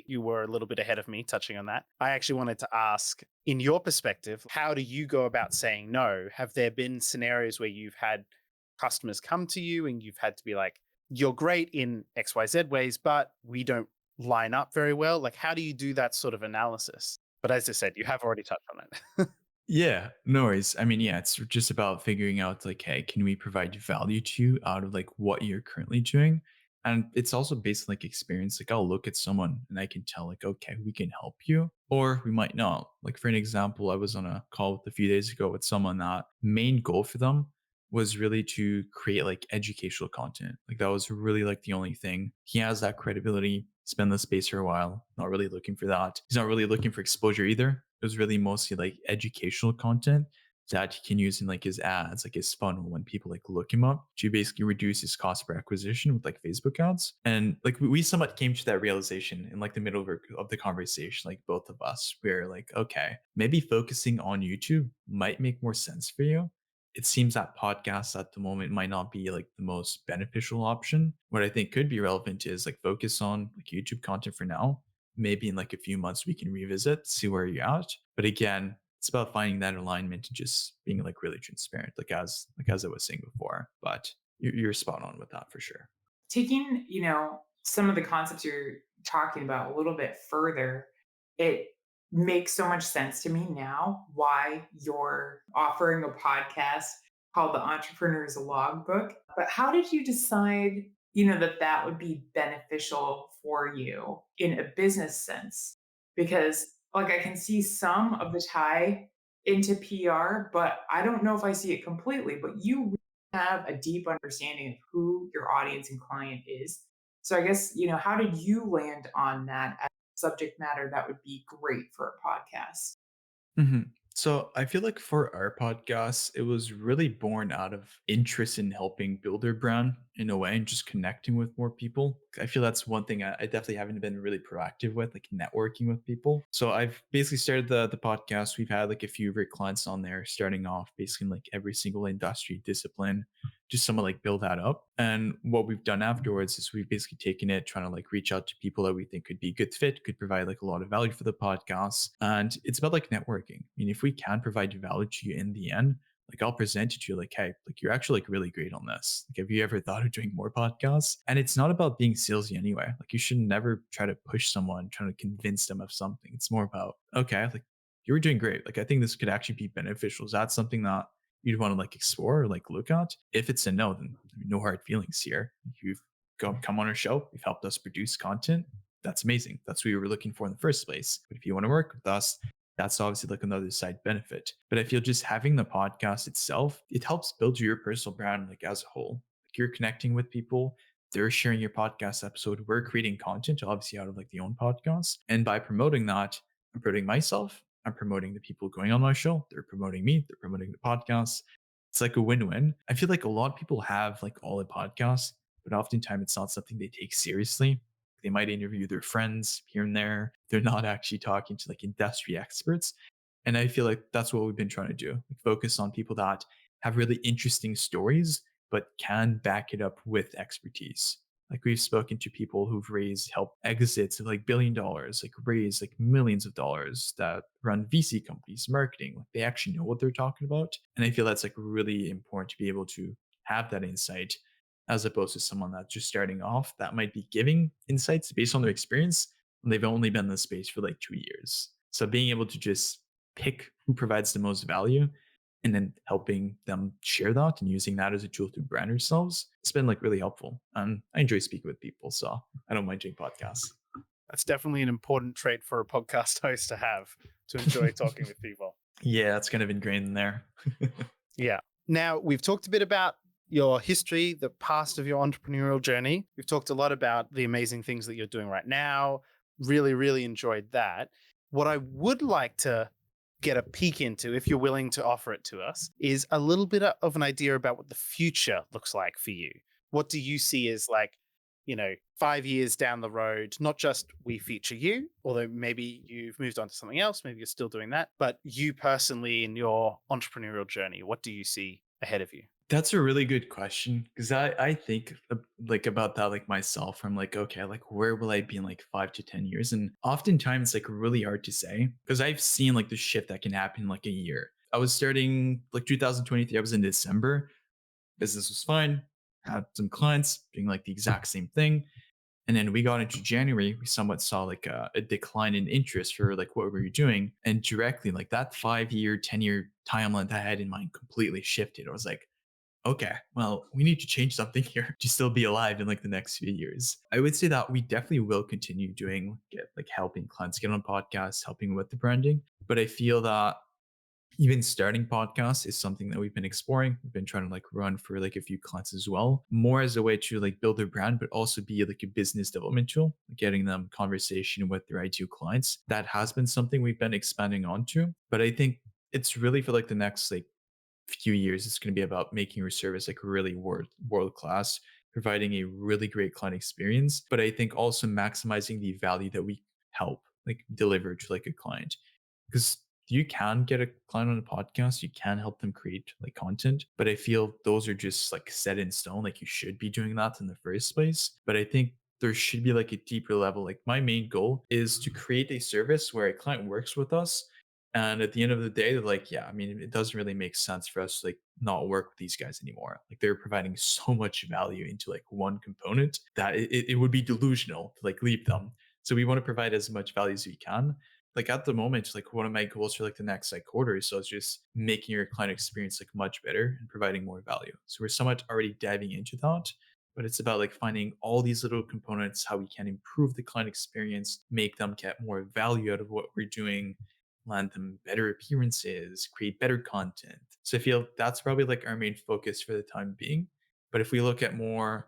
you were a little bit ahead of me touching on that. I actually wanted to ask, in your perspective, how do you go about saying no? Have there been scenarios where you've had customers come to you and you've had to be like, you're great in XYZ ways, but we don't line up very well? Like, how do you do that sort of analysis? But as I said, you have already touched on it. Yeah, no worries. I mean, yeah, it's just about figuring out like, hey, can we provide value to you out of like what you're currently doing? And it's also based on like experience. Like I'll look at someone and I can tell like, okay, we can help you, or we might not. Like for an example, I was on a call with a few days ago with someone that main goal for them was really to create like educational content. Like that was really like the only thing. He has that credibility. He's been in the space for a while. Not really looking for that. He's not really looking for exposure either. It was really mostly like educational content that he can use in like his ads, like his funnel when people like look him up to basically reduce his cost per acquisition with like Facebook ads. And like we somewhat came to that realization in like the middle of the conversation, like both of us, where like, okay, maybe focusing on YouTube might make more sense for you. It seems that podcasts at the moment might not be like the most beneficial option. What I think could be relevant is like focus on like YouTube content for now. Maybe in like a few months we can revisit, see where you're at. But again, it's about finding that alignment and just being like really transparent, like as I was saying before. But you're spot on with that for sure. Taking, some of the concepts you're talking about a little bit further, it makes so much sense to me now why you're offering a podcast called the Entrepreneur's Logbook. But how did you decide, that that would be beneficial for you in a business sense? Because like I can see some of the tie into PR, but I don't know if I see it completely. But you have a deep understanding of who your audience and client is. So I guess, how did you land on that as subject matter that would be great for a podcast? Mhm. So I feel like for our podcast, it was really born out of interest in helping build their brand in a way and just connecting with more people. I feel that's one thing I definitely haven't been really proactive with, like networking with people. So I've basically started the podcast. We've had like a few of our clients on there, starting off basically in like every single industry discipline, just someone like build that up. And what we've done afterwards is we've basically taken it, trying to like reach out to people that we think could be a good fit, could provide like a lot of value for the podcast. And it's about like networking. I mean, if we can provide value to you in the end, like I'll present it to you like, hey, like you're actually like really great on this. Like, have you ever thought of doing more podcasts? And it's not about being salesy anyway. Like you should never try to push someone, trying to convince them of something. It's more about, okay, like you were doing great. Like I think this could actually be beneficial. Is that something that you'd want to like explore or like look at? If it's a no, then I mean, no hard feelings here. You've come on our show, you've helped us produce content. That's amazing. That's what we were looking for in the first place. But if you want to work with us, that's obviously like another side benefit. But I feel just having the podcast itself, it helps build your personal brand like as a whole. Like you're connecting with people, they're sharing your podcast episode. We're creating content, obviously out of like the own podcast. And by promoting that, I'm promoting myself. I'm promoting the people going on my show. They're promoting me. They're promoting the podcast. It's like a win-win. I feel like a lot of people have like all the podcasts, but oftentimes it's not something they take seriously. They might interview their friends here and there. They're not actually talking to like industry experts. And I feel like that's what we've been trying to do. Like focus on people that have really interesting stories, but can back it up with expertise. Like we've spoken to people who've raised help exits of like $1 billion, like raised like millions of dollars that run VC companies, marketing. Like they actually know what they're talking about. And I feel that's like really important to be able to have that insight as opposed to someone that's just starting off that might be giving insights based on their experience and they've only been in the space for like 2 years. So being able to just pick who provides the most value and then helping them share that and using that as a tool to brand yourselves, it's been like really helpful. And I enjoy speaking with people, so I don't mind doing podcasts. That's definitely an important trait for a podcast host to have, to enjoy talking with people. Yeah, it's kind of ingrained in there. Yeah. Now, we've talked a bit about your history, the past of your entrepreneurial journey. We've talked a lot about the amazing things that you're doing right now. Really, really enjoyed that. What I would like to get a peek into, if you're willing to offer it to us, is a little bit of an idea about what the future looks like for you. What do you see as like, 5 years down the road, not just we feature you, although maybe you've moved on to something else, maybe you're still doing that, but you personally in your entrepreneurial journey, what do you see ahead of you? That's a really good question because I think like about that like myself. I'm like, okay, like where will I be in like 5 to 10 years? And oftentimes it's like really hard to say because I've seen like the shift that can happen in like a year. I was starting like 2023. I was in December. Business was fine. Had some clients doing like the exact same thing. And then we got into January, we somewhat saw like a decline in interest for like what we were doing. And directly, like that 5 year, 10 year timeline that I had in mind completely shifted. I was like, okay, well, we need to change something here to still be alive in like the next few years. I would say that we definitely will continue doing like helping clients get on podcasts, helping with the branding. But I feel that even starting podcasts is something that we've been exploring. We've been trying to like run for like a few clients as well, more as a way to like build their brand, but also be like a business development tool, getting them conversation with their ideal clients. That has been something we've been expanding onto. But I think it's really for like the next like few years, it's going to be about making your service like really world class, providing a really great client experience. But I think also maximizing the value that we help like deliver to like a client, because you can get a client on a podcast, you can help them create like content, but I feel those are just like set in stone. Like you should be doing that in the first place. But I think there should be like a deeper level. Like my main goal is to create a service where a client works with us. And at the end of the day, they're like, yeah, I mean, it doesn't really make sense for us to like not work with these guys anymore. Like they're providing so much value into like one component that it would be delusional to like leave them. So we want to provide as much value as we can. Like at the moment, like one of my goals for like the next like quarter, so it's just making your client experience like much better and providing more value. So we're somewhat already diving into that, but it's about like finding all these little components, how we can improve the client experience, make them get more value out of what we're doing, land them better appearances, create better content. So I feel that's probably like our main focus for the time being. But if we look at more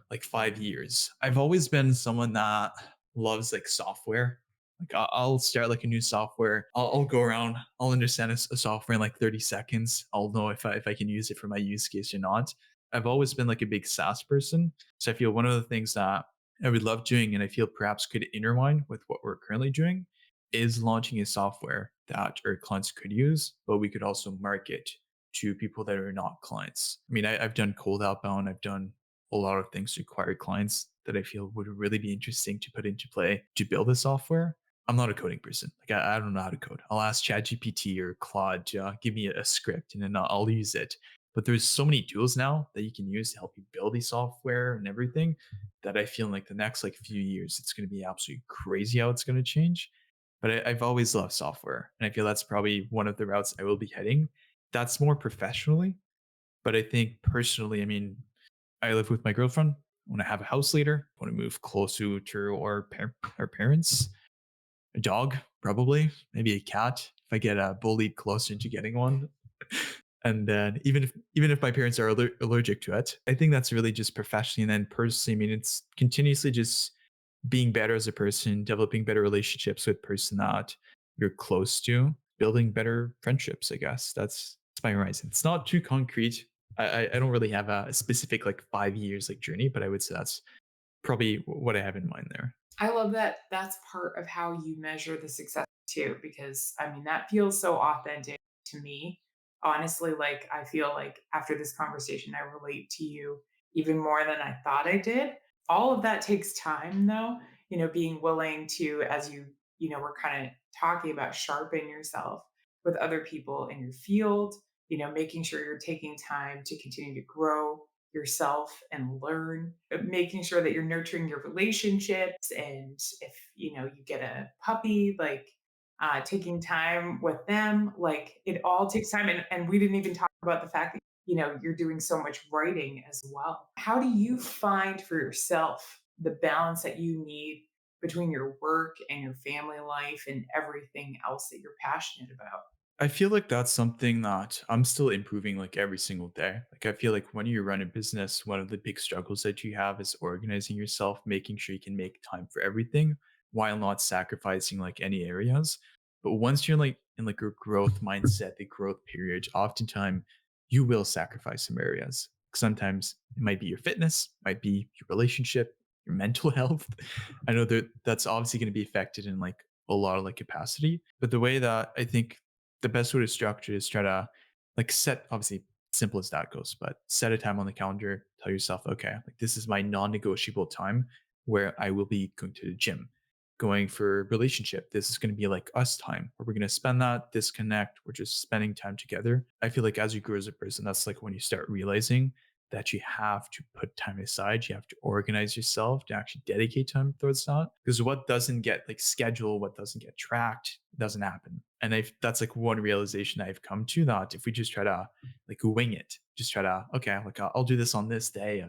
like 5 years, I've always been someone that loves like software. Like I'll start like a new software. I'll go around. I'll understand a software in like 30 seconds. I'll know if I can use it for my use case or not. I've always been like a big SaaS person. So I feel one of the things that I would love doing, and I feel perhaps could intertwine with what we're currently doing, is launching a software that our clients could use, but we could also market to people that are not clients. I mean, I've done cold outbound. I've done a lot of things to acquire clients that I feel would really be interesting to put into play to build a software. I'm not a coding person. Like I don't know how to code. I'll ask ChatGPT or Claude to give me a script and then I'll use it. But there's so many tools now that you can use to help you build the software and everything that I feel like the next like few years it's going to be absolutely crazy how it's going to change. But I've always loved software, and I feel that's probably one of the routes I will be heading. That's more professionally, but I think personally, I mean, I live with my girlfriend. I want to have a house later. I want to move closer to our parents. A dog, probably, maybe a cat. If I get bullied closer into getting one, and then even if my parents are allergic to it, I think that's really just professionally and then personally. I mean, it's continuously just being better as a person, developing better relationships with person that you're close to, building better friendships. I guess that's my horizon. It's not too concrete. I don't really have a specific like 5 years like journey, but I would say that's probably what I have in mind there. I love that that's part of how you measure the success too, because I mean, that feels so authentic to me. Honestly, like, I feel like after this conversation, I relate to you even more than I thought I did. All of that takes time, though, being willing to, as we're kind of talking about, sharpen yourself with other people in your field, making sure you're taking time to continue to grow yourself and learn, making sure that you're nurturing your relationships. And if you get a puppy, like taking time with them, like it all takes time. And we didn't even talk about the fact that you're doing so much writing as well. How do you find for yourself the balance that you need between your work and your family life and everything else that you're passionate about? I feel like that's something that I'm still improving like every single day. Like I feel like when you run a business, one of the big struggles that you have is organizing yourself, making sure you can make time for everything while not sacrificing like any areas. But once you're like in like a growth mindset, the growth period, oftentimes you will sacrifice some areas. Sometimes it might be your fitness, might be your relationship, your mental health. I know that that's obviously going to be affected in like a lot of like capacity. But the way that I think the best way to structure is try to like set, obviously simple as that goes, but set a time on the calendar. Tell yourself, okay, like this is my non-negotiable time where I will be going to the gym, going for relationship. This is going to be like us time where we're going to spend that, disconnect. We're just spending time together. I feel like as you grow as a person, that's like when you start realizing that you have to put time aside. You have to organize yourself to actually dedicate time towards that. Because what doesn't get like scheduled, what doesn't get tracked, doesn't happen. And that's like one realization I've come to, that if we just try to like wing it, just try to, okay, like I'll do this on this day,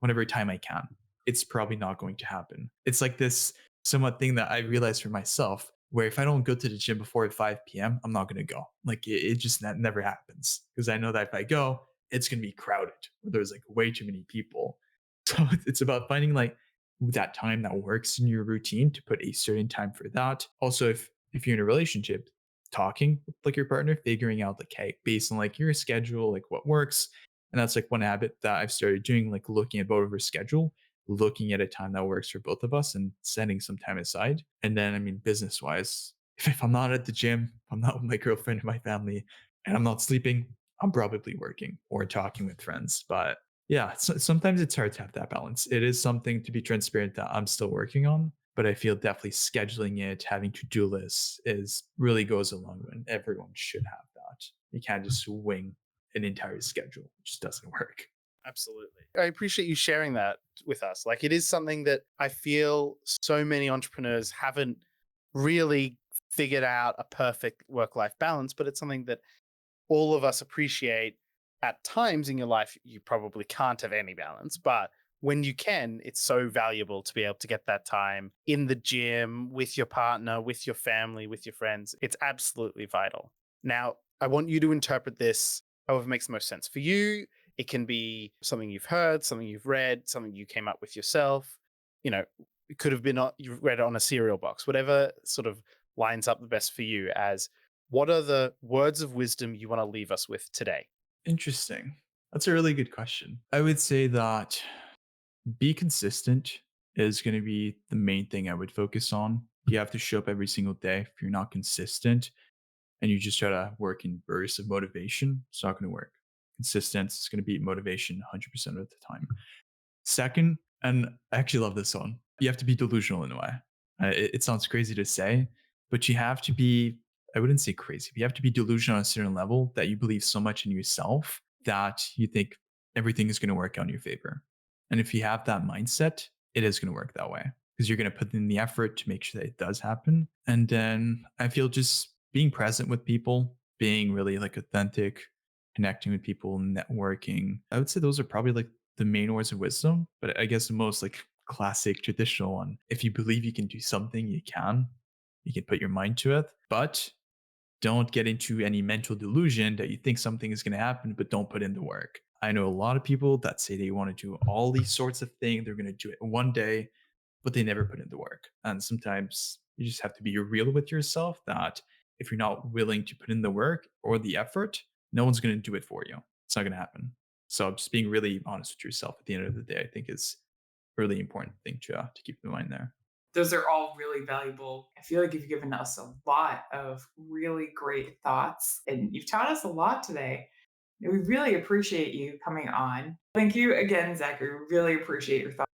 whenever time I can, it's probably not going to happen. It's like this somewhat thing that I realized for myself, where if I don't go to the gym before 5 p.m., I'm not going to go. Like it just never happens, because I know that if I go, it's going to be crowded. There's like way too many people. So it's about finding like that time that works in your routine to put a certain time for that. Also, if you're in a relationship, talking with like your partner, figuring out like, hey, based on like your schedule, like what works. And that's like one habit that I've started doing, like looking at both of our schedule, looking at a time that works for both of us and setting some time aside. And then, I mean, business wise, if I'm not at the gym, if I'm not with my girlfriend and my family, and I'm not sleeping, I'm probably working or talking with friends. But yeah, sometimes it's hard to have that balance. It is something, to be transparent, that I'm still working on, but I feel definitely scheduling it, having to-do lists is really goes along, and everyone should have that. You can't just wing an entire schedule. It just doesn't work. Absolutely. I appreciate you sharing that with us. Like, it is something that I feel so many entrepreneurs haven't really figured out a perfect work-life balance, but it's something that all of us appreciate. At times in your life, you probably can't have any balance, but when you can, it's so valuable to be able to get that time in the gym with your partner, with your family, with your friends. It's absolutely vital. Now, I want you to interpret this however makes the most sense for you. It can be something you've heard, something you've read, something you came up with yourself. You know, it could have been you've read it on a cereal box, whatever sort of lines up the best for you. As what are the words of wisdom you want to leave us with today? Interesting. That's a really good question. I would say that be consistent is going to be the main thing I would focus on. You have to show up every single day. If you're not consistent and you just try to work in bursts of motivation, it's not going to work. Consistent is going to beat motivation 100% of the time. Second, and I actually love this one, you have to be delusional in a way. It sounds crazy to say, but you have to be, I wouldn't say crazy, but you have to be delusional on a certain level that you believe so much in yourself that you think everything is going to work out in your favor. And if you have that mindset, it is going to work that way because you're going to put in the effort to make sure that it does happen. And then I feel just being present with people, being really like authentic, connecting with people, networking. I would say those are probably like the main words of wisdom, but I guess the most like classic traditional one. If you believe you can do something, you can. You can put your mind to it, but don't get into any mental delusion that you think something is going to happen, but don't put in the work. I know a lot of people that say they want to do all these sorts of things. They're going to do it one day, but they never put in the work. And sometimes you just have to be real with yourself that if you're not willing to put in the work or the effort, no one's going to do it for you. It's not going to happen. So just being really honest with yourself at the end of the day, I think is a really important thing to keep in mind there. Those are all really valuable. I feel like you've given us a lot of really great thoughts and you've taught us a lot today. We really appreciate you coming on. Thank you again, Zachary. We really appreciate your thoughts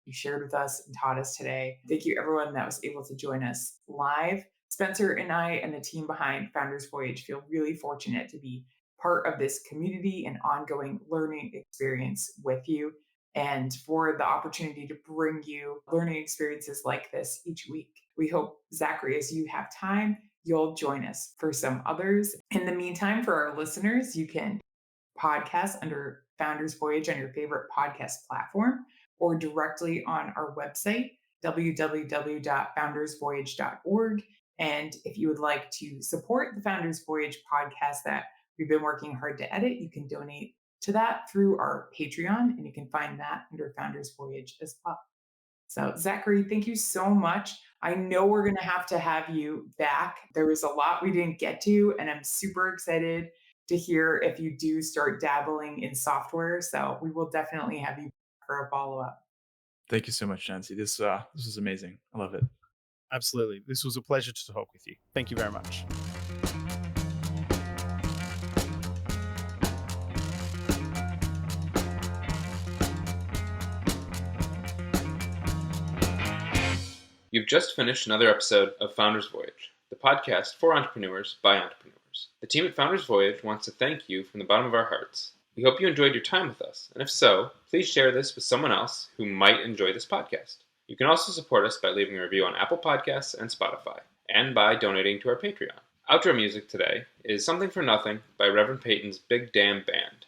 you shared with us and taught us today. Thank you, everyone that was able to join us live. Spencer and I and the team behind Founders Voyage feel really fortunate to be part of this community and ongoing learning experience with you, and for the opportunity to bring you learning experiences like this each week. We hope, Zachary, as you have time, you'll join us for some others. In the meantime, for our listeners, you can podcast under Founders Voyage on your favorite podcast platform or directly on our website, www.foundersvoyage.org. And if you would like to support the Founders Voyage podcast that we've been working hard to edit, you can donate to that through our Patreon, and you can find that under Founders Voyage as well. So, Zachary, thank you so much. I know we're going to have you back. There was a lot we didn't get to, and I'm super excited to hear if you do start dabbling in software. So, we will definitely have you for a follow up. Thank you so much, Nancy. This was amazing. I love it. Absolutely. This was a pleasure to talk with you. Thank you very much. You've just finished another episode of Founders Voyage, the podcast for entrepreneurs by entrepreneurs. The team at Founders Voyage wants to thank you from the bottom of our hearts. We hope you enjoyed your time with us, and if so, please share this with someone else who might enjoy this podcast. You can also support us by leaving a review on Apple Podcasts and Spotify, and by donating to our Patreon. Outro music today is Something for Nothing by Reverend Peyton's Big Damn Band.